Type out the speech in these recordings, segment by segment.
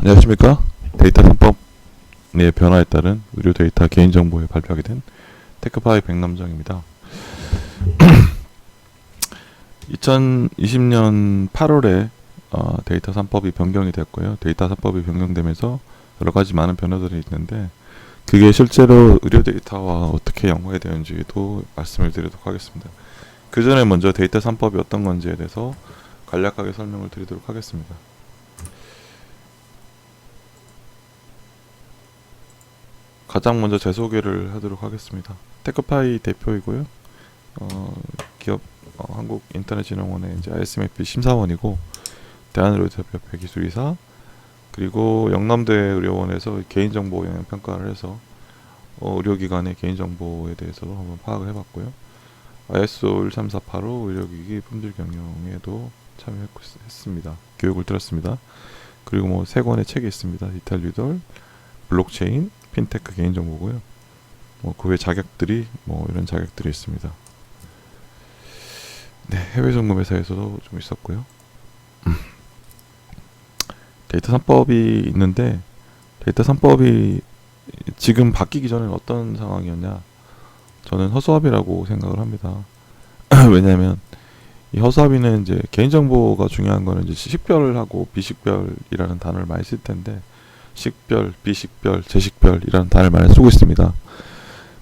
안녕하십니까. 데이터 3법의 변화에 따른 의료 데이터 개인정보에 발표하게 된 테크파이 백남정입니다. 2020년 8월에 데이터 3법이 변경이 됐고요. 데이터 3법이 변경되면서 여러가지 많은 변화들이 있는데 그게 실제로 의료 데이터와 어떻게 연관이 되는지도 말씀을 드리도록 하겠습니다. 그 전에 먼저 데이터 3법이 어떤 건지에 대해서 간략하게 설명을 드리도록 하겠습니다. 가장 먼저 제 소개를 하도록 하겠습니다. 테크파이 대표이고요. 기업 한국인터넷진흥원의 이제 ISMP 심사원이고 대한의료대표협회 기술이사 그리고 영남대 의료원에서 개인정보 영향평가를 해서 의료기관의 개인정보에 대해서도 한번 파악을 해봤고요. ISO 13485 의료기기 품질 경영에도 참여했습니다. 교육을 들었습니다. 그리고 뭐 3권의 책이 있습니다. 디지털 유돌, 블록체인, 핀테크 개인정보고요. 그 외 자격들이 이런 자격들이 있습니다. 네, 해외 송금 회사에서도 좀 있었고요. 데이터 3법이 있는데 데이터 3법이 지금 바뀌기 전에는 어떤 상황이었냐? 저는 허수아비라고 생각을 합니다. 왜냐하면 이 허수아비는 이제 개인정보가 중요한 거는 이제 식별하고 비식별이라는 단어를 많이 쓸 텐데 식별, 비식별, 재식별이라는 단어를 많이 쓰고 있습니다.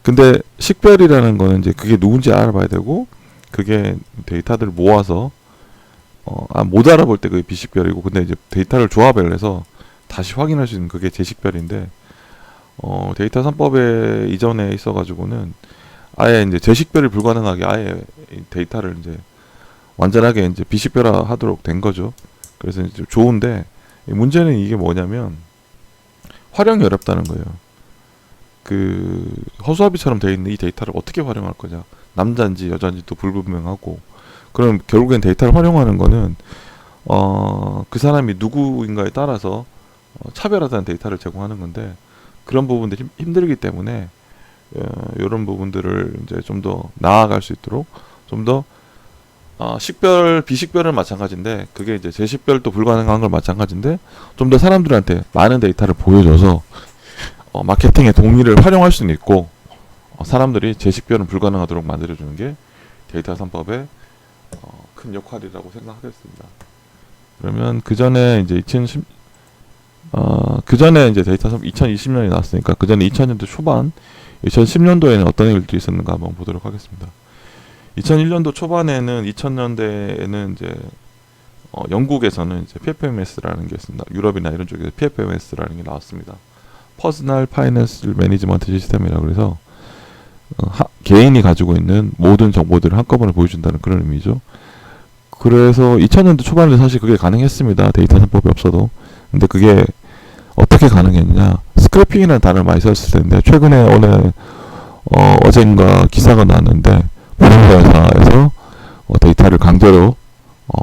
근데 식별이라는 거는 이제 그게 누군지 알아봐야 되고 그게 데이터들을 모아서 못 알아볼 때 그게 비식별이고 근데 이제 데이터를 조합을 해서 다시 확인할 수 있는 그게 재식별인데 데이터 3법에 이전에 있어 가지고는 아예 이제 재식별이 불가능하게 아예 데이터를 이제 완전하게 이제 비식별화하도록 된 거죠. 그래서 이제 좋은데 문제는 이게 뭐냐면 활용이 어렵다는 거예요. 그 허수아비처럼 되어 있는 이 데이터를 어떻게 활용할 거냐, 남자인지 여자인지도 불분명하고, 그럼 결국엔 데이터를 활용하는 거는 그 사람이 누구인가에 따라서 차별화된 데이터를 제공하는 건데 그런 부분들이 힘들기 때문에 이런 부분들을 이제 좀 더 나아갈 수 있도록 좀 더 식별, 비식별은 마찬가지인데 그게 이제 재식별도 불가능한 걸 마찬가지인데 좀 더 사람들한테 많은 데이터를 보여줘서 마케팅의 동의를 활용할 수는 있고 사람들이 재식별은 불가능하도록 만들어주는 게 데이터 3법의 큰 역할이라고 생각하겠습니다. 그러면 그 전에 이제 그 전에 이제 데이터 3법 2020년이 나왔으니까 그 전에 2000년도 초반 2010년도에는 어떤 일들이 있었는가 한번 보도록 하겠습니다. 2001년도 초반에는 2000년대에는 이제 영국에서는 이제 PFMS라는 게 있습니다. 유럽이나 이런 쪽에서 PFMS라는 게 나왔습니다. 퍼스널 파이낸스 매니지먼트 시스템이라고 해서 개인이 가지고 있는 모든 정보들을 한꺼번에 보여준다는 그런 의미죠. 그래서 2000년도 초반에 사실 그게 가능했습니다. 데이터 3법이 없어도. 근데 그게 어떻게 가능했냐? 스크래핑이라는 단어를 많이 썼을 텐데 최근에 오늘 어젠가 기사가 나왔는데 보험사 회사에서 데이터를 강제로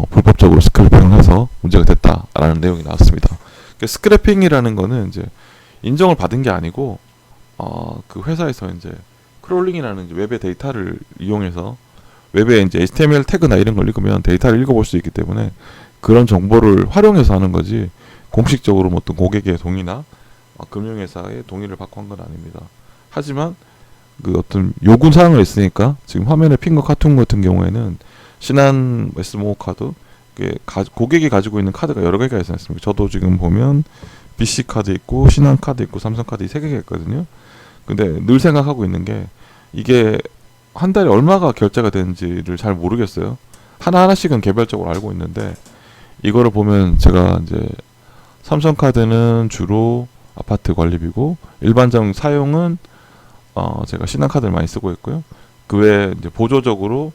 불법적으로 스크래핑을 해서 문제가 됐다라는 내용이 나왔습니다. 스크래핑이라는 거는 이제 인정을 받은 게 아니고 그 회사에서 이제 크롤링이라는 이제 웹의 데이터를 이용해서 웹에 이제 HTML 태그나 이런 걸 읽으면 데이터를 읽어볼 수 있기 때문에 그런 정보를 활용해서 하는 거지 공식적으로 어떤 고객의 동의나 금융회사의 동의를 받고 한 건 아닙니다. 하지만 그 어떤 요구 사항을 했으니까 지금 화면에 핀 거 카툰 같은 경우에는 신한 S모 카드 고객이 가지고 있는 카드가 여러 개가 있지 않습니까? 저도 지금 보면 BC 카드 있고 신한 카드 있고 삼성 카드 3개가 있거든요. 근데 늘 생각하고 있는 게 이게 한 달에 얼마가 결제가 되는지를 잘 모르겠어요. 하나하나씩은 개별적으로 알고 있는데 이거를 보면 제가 이제 삼성 카드는 주로 아파트 관리비고 일반적 사용은 제가 신한 카드를 많이 쓰고 있고요. 그 외에 이제 보조적으로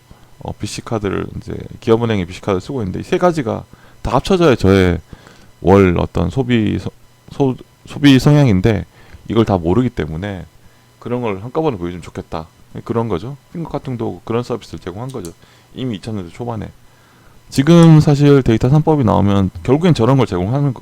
BC 카드를 이제 기업은행의 BC 카드를 쓰고 있는데 이 세 가지가 다 합쳐져야 저의 월 어떤 소비 성향인데 이걸 다 모르기 때문에 그런 걸 한꺼번에 보여주면 좋겠다. 그런 거죠. 핑거 카툰도 그런 서비스를 제공한 거죠. 이미 2000년대 초반에. 지금 사실 데이터 3법이 나오면 결국엔 저런 걸 제공하는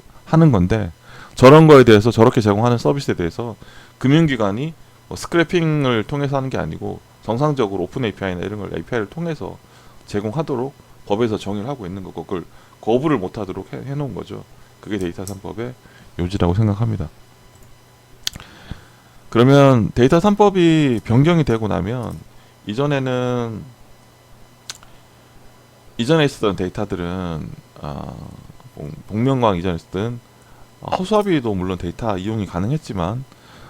건데 저런 거에 대해서 저렇게 제공하는 서비스에 대해서 금융기관이 스크래핑을 통해서 하는 게 아니고 정상적으로 오픈 API나 이런 걸 API를 통해서 제공하도록 법에서 정의를 하고 있는 거고 그걸 거부를 못하도록 해놓은 거죠. 그게 데이터 3법의 요지라고 생각합니다. 그러면 데이터 3법이 변경이 되고 나면 이전에 있었던 데이터들은 복면가왕 이전에 있었던 허수아비도 물론 데이터 이용이 가능했지만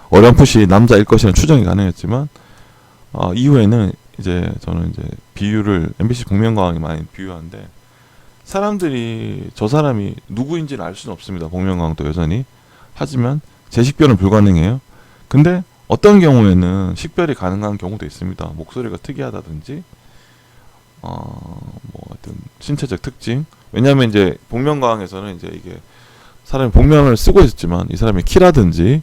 어렴풋이 남자일 것이라는 추정이 가능했지만 이후에는 이제 저는 이제 비유를 MBC 복면가왕이 많이 비유하는데 사람들이 저 사람이 누구인지는 알 수는 없습니다. 복면가왕도 여전히. 하지만 재식별은 불가능해요. 근데 어떤 경우에는 식별이 가능한 경우도 있습니다. 목소리가 특이하다든지 뭐 어떤 신체적 특징. 왜냐하면 이제 복면가왕에서는 이제 이게 사람이 복면을 쓰고 있었지만 이 사람의 키라든지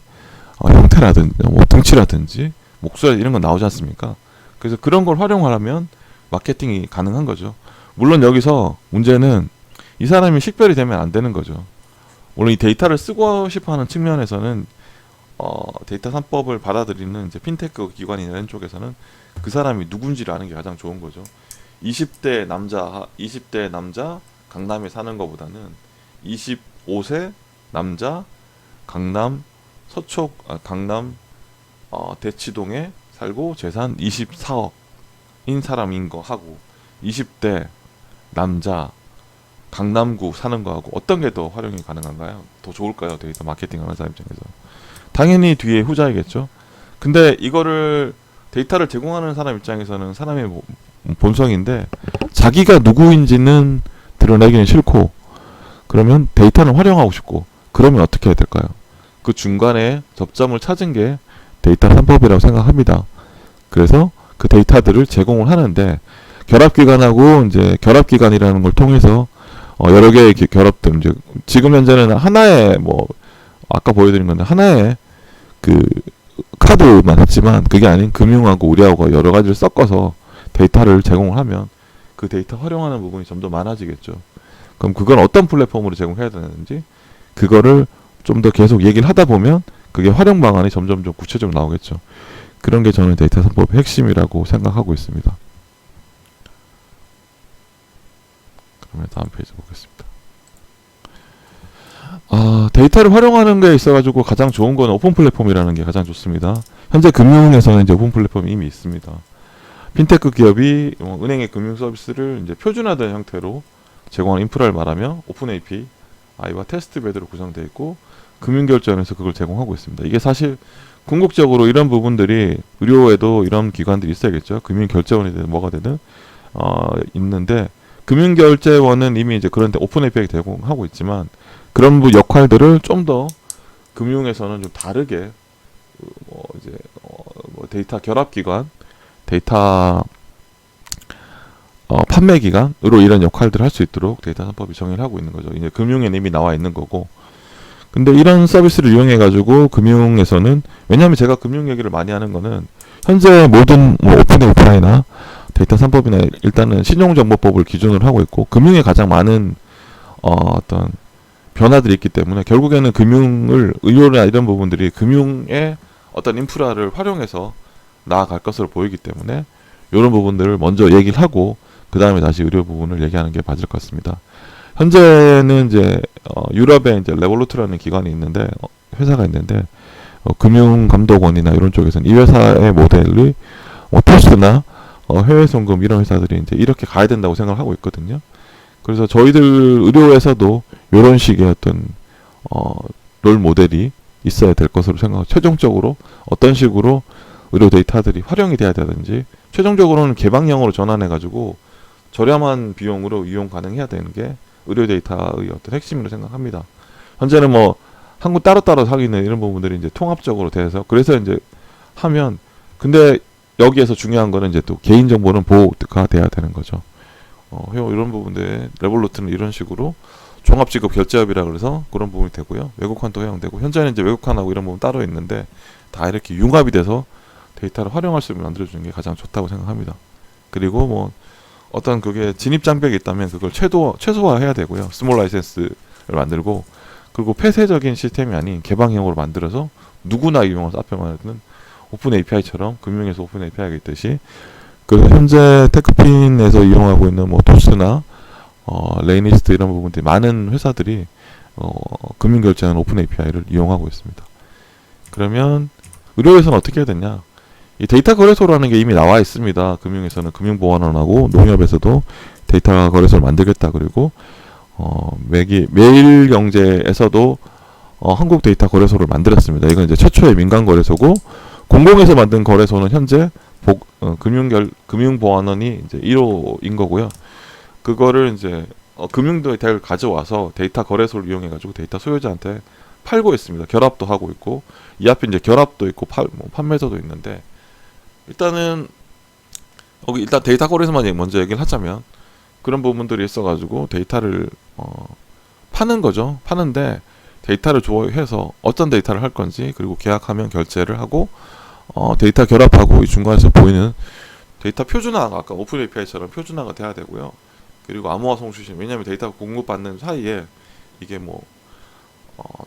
형태라든지 뭐 등치라든지 목소리 이런 건 나오지 않습니까? 그래서 그런 걸 활용하려면 마케팅이 가능한 거죠. 물론 여기서 문제는 이 사람이 식별이 되면 안 되는 거죠. 물론 이 데이터를 쓰고 싶어하는 측면에서는 데이터 3법을 받아들이는 이제 핀테크 기관이나 이런 쪽에서는 그 사람이 누군지를 아는 게 가장 좋은 거죠. 20대 남자 강남에 사는 것보다는 25세 남자 강남 강남 대치동에 살고 재산 24억인 사람인 거 하고 20대 남자 강남구 사는 거하고 어떤 게 더 활용이 가능한가요? 더 좋을까요? 데이터 마케팅하는 사람 입장에서 당연히 뒤에 후자이겠죠. 근데 이거를 데이터를 제공하는 사람 입장에서는 사람의 본성인데 자기가 누구인지는 드러내기는 싫고 그러면 데이터는 활용하고 싶고 그러면 어떻게 해야 될까요? 그 중간에 접점을 찾은 게 데이터 3법이라고 생각합니다. 그래서 그 데이터들을 제공을 하는데 결합기관하고 이제 결합기관이라는 걸 통해서 여러 개의 결합들 이제 지금 현재는 하나의 뭐 아까 보여드린 건데 하나의 그 카드만 했지만 그게 아닌 금융하고 우리하고 여러 가지를 섞어서 데이터를 제공을 하면 그 데이터 활용하는 부분이 점점 많아지겠죠. 그럼 그건 어떤 플랫폼으로 제공해야 되는지 그거를 좀 더 계속 얘기를 하다 보면 그게 활용 방안이 점점 좀 구체적으로 나오겠죠. 그런 게 저는 데이터 3법의 핵심이라고 생각하고 있습니다. 그러면 다음 페이지 보겠습니다. 데이터를 활용하는 게 있어가지고 가장 좋은 건 오픈 플랫폼이라는 게 가장 좋습니다. 현재 금융에서는 이제 오픈 플랫폼이 이미 있습니다. 핀테크 기업이 은행의 금융 서비스를 이제 표준화된 형태로 제공하는 인프라를 말하며 오픈 API와 테스트베드로 구성되어 있고 금융결제원에서 그걸 제공하고 있습니다. 이게 사실 궁극적으로 이런 부분들이 의료에도 이런 기관들이 있어야겠죠. 금융결제원이 되든 뭐가 되든 있는데 금융결제원은 이미 이제 그런데 오픈 API 제공하고 있지만 그런 역할들을 좀 더 금융에서는 좀 다르게 이제 데이터 결합기관, 데이터 판매기관으로 이런 역할들을 할 수 있도록 데이터 3법이 정의를 하고 있는 거죠. 이제 금융에는 이미 나와 있는 거고. 근데 이런 서비스를 이용해 가지고 금융에서는 왜냐하면 제가 금융 얘기를 많이 하는 거는 현재 모든 오픈 API나 데이터 3법이나 일단은 신용정보법을 기준으로 하고 있고 금융에 가장 많은 어떤 변화들이 있기 때문에 결국에는 금융을 의료나 이런 부분들이 금융의 어떤 인프라를 활용해서 나아갈 것으로 보이기 때문에 이런 부분들을 먼저 얘기를 하고 그 다음에 다시 의료 부분을 얘기하는 게 맞을 것 같습니다. 현재는 이제 유럽에 이제 레볼루트라는 기관이 있는데 회사가 있는데 금융감독원이나 이런 쪽에서는 이 회사의 모델이 토스나 해외 송금 이런 회사들이 이제 이렇게 가야 된다고 생각을 하고 있거든요. 그래서 저희들 의료에서도 이런 식의 어떤 롤 모델이 있어야 될 것으로 생각하고 최종적으로 어떤 식으로 의료 데이터들이 활용이 돼야 되는지 최종적으로는 개방형으로 전환해 가지고 저렴한 비용으로 이용 가능해야 되는 게 의료 데이터의 어떤 핵심으로 생각합니다. 현재는 뭐 한 군 따로따로 사기는 이런 부분들이 이제 통합적으로 돼서 그래서 이제 하면 근데 여기에서 중요한 거는 이제 또 개인정보는 보호가 돼야 되는 거죠. 이런 부분들 레볼루트는 이런 식으로 종합지급 결제업이라 그래서 그런 부분이 되고요. 외국환도 허용되고 현재는 이제 외국환하고 이런 부분 따로 있는데 다 이렇게 융합이 돼서 데이터를 활용할 수 있게 만들어주는 게 가장 좋다고 생각합니다. 그리고 뭐 어떤 그게 진입 장벽이 있다면 그걸 최소화해야 되고요. 스몰 라이센스를 만들고 그리고 폐쇄적인 시스템이 아닌 개방형으로 만들어서 누구나 이용할 수 앞에 말하는 오픈 API처럼 금융에서 오픈 API가 있듯이 그 현재 테크핀에서 이용하고 있는 뭐 토스나 레이니스트 이런 부분들이 많은 회사들이 금융결제하는 오픈 API를 이용하고 있습니다. 그러면 의료에서는 어떻게 해야 되냐? 이 데이터 거래소라는 게 이미 나와 있습니다. 금융에서는 금융보안원하고 농협에서도 데이터 거래소를 만들겠다. 그리고 매일경제에서도 한국 데이터 거래소를 만들었습니다. 이건 이제 최초의 민간 거래소고, 공공에서 만든 거래소는 현재 금융보안원이 이제 1호인 거고요. 그거를 이제 금융데이터를 가져와서 데이터 거래소를 이용해가지고 데이터 소유자한테 팔고 있습니다. 결합도 하고 있고, 이 앞에 이제 결합도 있고 판매소도 있는데, 일단은 일단 데이터 거래소만 먼저 얘기를 하자면, 그런 부분들이 있어가지고 데이터를 파는 거죠. 파는데 데이터를 조회해서 어떤 데이터를 할 건지, 그리고 계약하면 결제를 하고 데이터 결합하고 이 중간에서 보이는 데이터 표준화가 아까 오픈 API처럼 표준화가 돼야 되고요. 그리고 암호화 송수신, 왜냐하면 데이터 공급받는 사이에 이게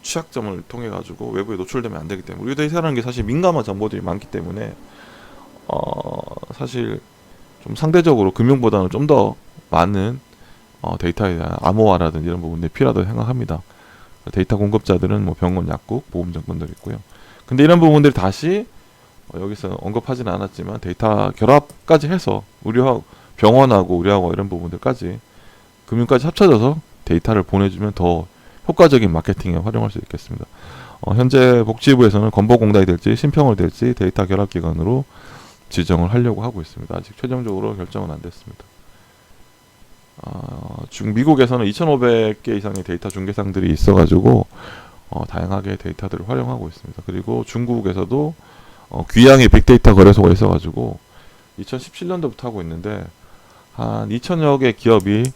취약점을 통해 가지고 외부에 노출되면 안 되기 때문에, 우리 데이터라는 게 사실 민감한 정보들이 많기 때문에 사실 좀 상대적으로 금융보다는 좀 더 많은 데이터에 대한 암호화라든지 이런 부분들이 필요하다고 생각합니다. 데이터 공급자들은 병원, 약국, 보험정권들이 있고요. 근데 이런 부분들이 다시 여기서 언급하지는 않았지만 데이터 결합까지 해서 병원하고 의료하고 이런 부분들까지 금융까지 합쳐져서 데이터를 보내주면 더 효과적인 마케팅에 활용할 수 있겠습니다. 현재 복지부에서는 건보공단이 될지 신평을 될지 데이터 결합기관으로 지정을 하려고 하고 있습니다. 아직 최종적으로 결정은 안 됐습니다. 미국에서는 2,500개 이상의 데이터 중개상들이 있어가지고 다양하게 데이터들을 활용하고 있습니다. 그리고 중국에서도 귀양의 빅데이터 거래소가 있어가지고 2017년도부터 하고 있는데 한 2,000여 개 기업이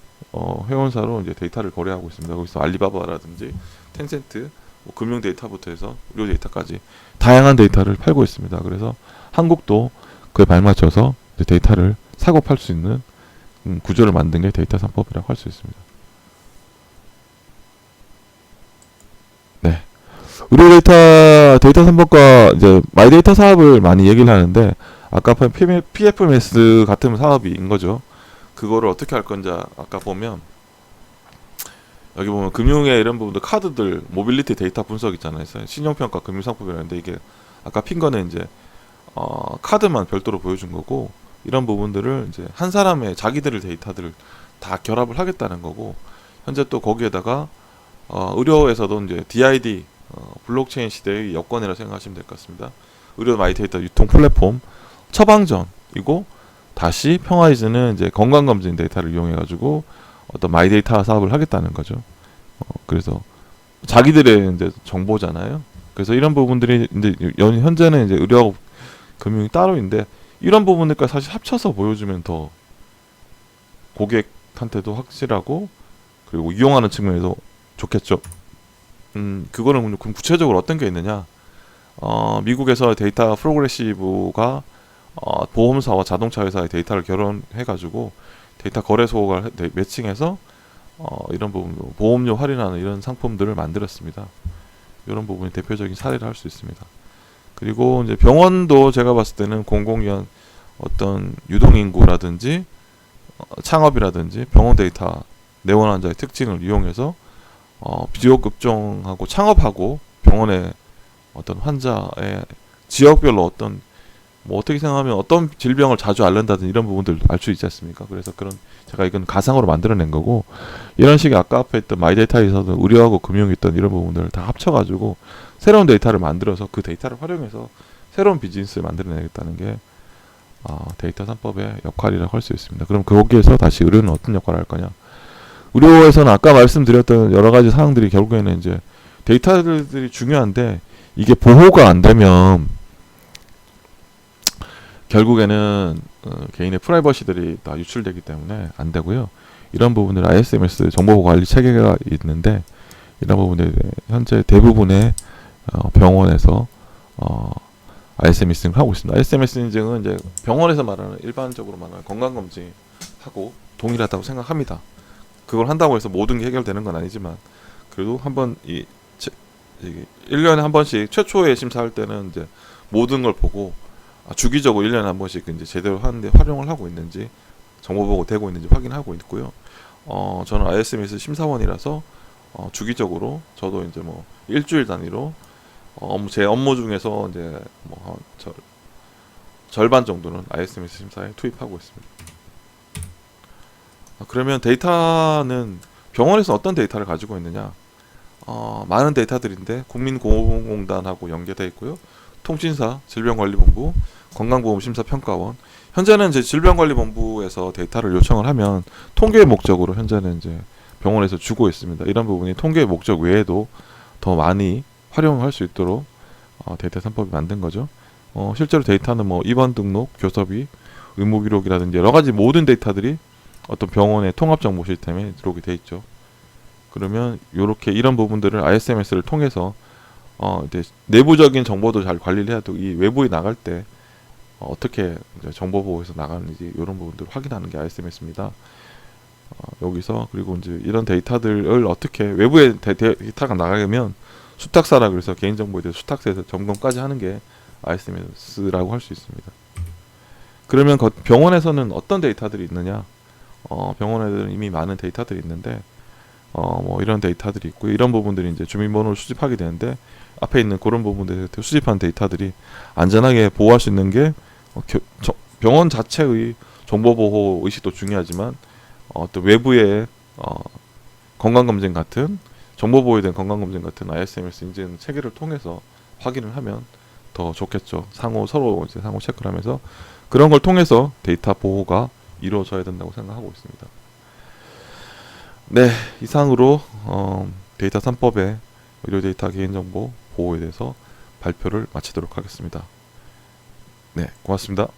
회원사로 이제 데이터를 거래하고 있습니다. 거기서 알리바바라든지 텐센트, 금융 데이터부터 해서 의료 데이터까지 다양한 데이터를 팔고 있습니다. 그래서 한국도 그에 발맞춰서 데이터를 사고 팔 수 있는 구조를 만든 게 데이터 3법이라고 할 수 있습니다. 네. 의료 데이터 3법과 이제 마이데이터 사업을 많이 얘기를 하는데, 아까 PFMS 같은 사업인 거죠. 그거를 어떻게 할 건지 아까 보면 여기 보면 금융의 이런 부분들, 카드들, 모빌리티 데이터 분석 있잖아요. 신용평가 금융상품이라는데, 이게 아까 핀 거는 이제 카드만 별도로 보여준 거고, 이런 부분들을 이제 한 사람의 자기들의 데이터들을 다 결합을 하겠다는 거고, 현재 또 거기에다가 의료에서도 이제 DID 블록체인 시대의 여건이라 생각하시면 될 것 같습니다. 의료 마이데이터 유통 플랫폼 처방전이고, 다시 평화이즈는 이제 건강검진 데이터를 이용해가지고 어떤 마이데이터 사업을 하겠다는 거죠. 그래서 자기들의 이제 정보잖아요. 그래서 이런 부분들이 이제 현재는 이제 의료하고 금융이 따로인데, 이런 부분들까지 사실 합쳐서 보여주면 더 고객한테도 확실하고, 그리고 이용하는 측면에서 좋겠죠. 그거는 그럼 구체적으로 어떤 게 있느냐? 미국에서 데이터 프로그레시브가 보험사와 자동차 회사의 데이터를 결혼해가지고 데이터 거래소가 매칭해서 이런 부분, 보험료 할인하는 이런 상품들을 만들었습니다. 이런 부분이 대표적인 사례를 할 수 있습니다. 그리고 이제 병원도 제가 봤을 때는 공공연 어떤 유동인구라든지 창업이라든지 병원 데이터 내원 환자의 특징을 이용해서 비교급종하고 창업하고 병원의 어떤 환자의 지역별로 어떤 어떻게 생각하면 어떤 질병을 자주 앓는다든 이런 부분들도 알 수 있지 않습니까? 그래서 제가 이건 가상으로 만들어낸 거고, 이런 식의 아까 앞에 있던 마이데이터에서도 의료하고 금융이 있던 이런 부분들을 다 합쳐가지고 새로운 데이터를 만들어서 그 데이터를 활용해서 새로운 비즈니스를 만들어내겠다는 게 데이터 3법의 역할이라고 할 수 있습니다. 그럼 거기에서 다시 의료는 어떤 역할을 할 거냐? 의료에서는 아까 말씀드렸던 여러 가지 사항들이 결국에는 이제 데이터들이 중요한데, 이게 보호가 안 되면 결국에는 개인의 프라이버시들이 다 유출되기 때문에 안 되고요. 이런 부분들 ISMS 정보관리 체계가 있는데, 이런 부분들 현재 대부분의 병원에서 ISMS 인증을 하고 있습니다. ISMS 인증은 이제 병원에서 말하는 일반적으로 말하는 건강검진하고 동일하다고 생각합니다. 그걸 한다고 해서 모든 게 해결되는 건 아니지만, 그래도 한번 1년에 한 번씩 최초에 심사할 때는 이제 모든 걸 보고 주기적으로 1년에 한 번씩 이제 제대로 하는데 활용을 하고 있는지, 정보 보고 되고 있는지 확인하고 있고요. 저는 ISMS 심사원이라서 주기적으로 저도 이제 뭐 일주일 단위로 제 업무 중에서 이제 뭐 절반 정도는 ISMS 심사에 투입하고 있습니다. 그러면 데이터는 병원에서 어떤 데이터를 가지고 있느냐? 많은 데이터들인데 국민고용공단하고 연계되어 있고요. 통신사, 질병관리본부, 건강보험심사평가원. 현재는 이제 질병관리본부에서 데이터를 요청을 하면 통계 목적으로 현재는 이제 병원에서 주고 있습니다. 이런 부분이 통계 목적 외에도 더 많이 활용할 수 있도록 데이터 3법이 만든 거죠. 실제로 데이터는 뭐 입원 등록, 교섭이, 의무 기록이라든지 여러 가지 모든 데이터들이 어떤 병원의 통합 정보 시스템에 들어오게 돼 있죠. 그러면 요렇게 이런 부분들을 ISMS를 통해서 이제 내부적인 정보도 잘 관리를 해야 되고 이 외부에 나갈 때 어떻게 이제 정보 보호해서 나가는지 이런 부분들을 확인하는 게 ISMS입니다. 여기서 그리고 이제 이런 데이터들을 어떻게 외부에 데이터가 나가면 수탁사라 그래서 개인정보에 대해서 수탁사에서 점검까지 하는 게 ISMS라고 할 수 있습니다. 그러면 병원에서는 어떤 데이터들이 있느냐? 병원에는 이미 많은 데이터들이 있는데 뭐 이런 데이터들이 있고 이런 부분들이 이제 주민번호를 수집하게 되는데 앞에 있는 그런 부분들에 수집한 데이터들이 안전하게 보호할 수 있는 게 병원 자체의 정보보호 의식도 중요하지만 또 외부의 건강검진 같은 정보보호에 대한 건강검진 같은 ISMS 인증 체계를 통해서 확인을 하면 더 좋겠죠. 서로 이제 상호 체크를 하면서 그런 걸 통해서 데이터 보호가 이루어져야 된다고 생각하고 있습니다. 네, 이상으로 데이터 3법의 의료 데이터 개인정보 보호에 대해서 발표를 마치도록 하겠습니다. 네, 고맙습니다.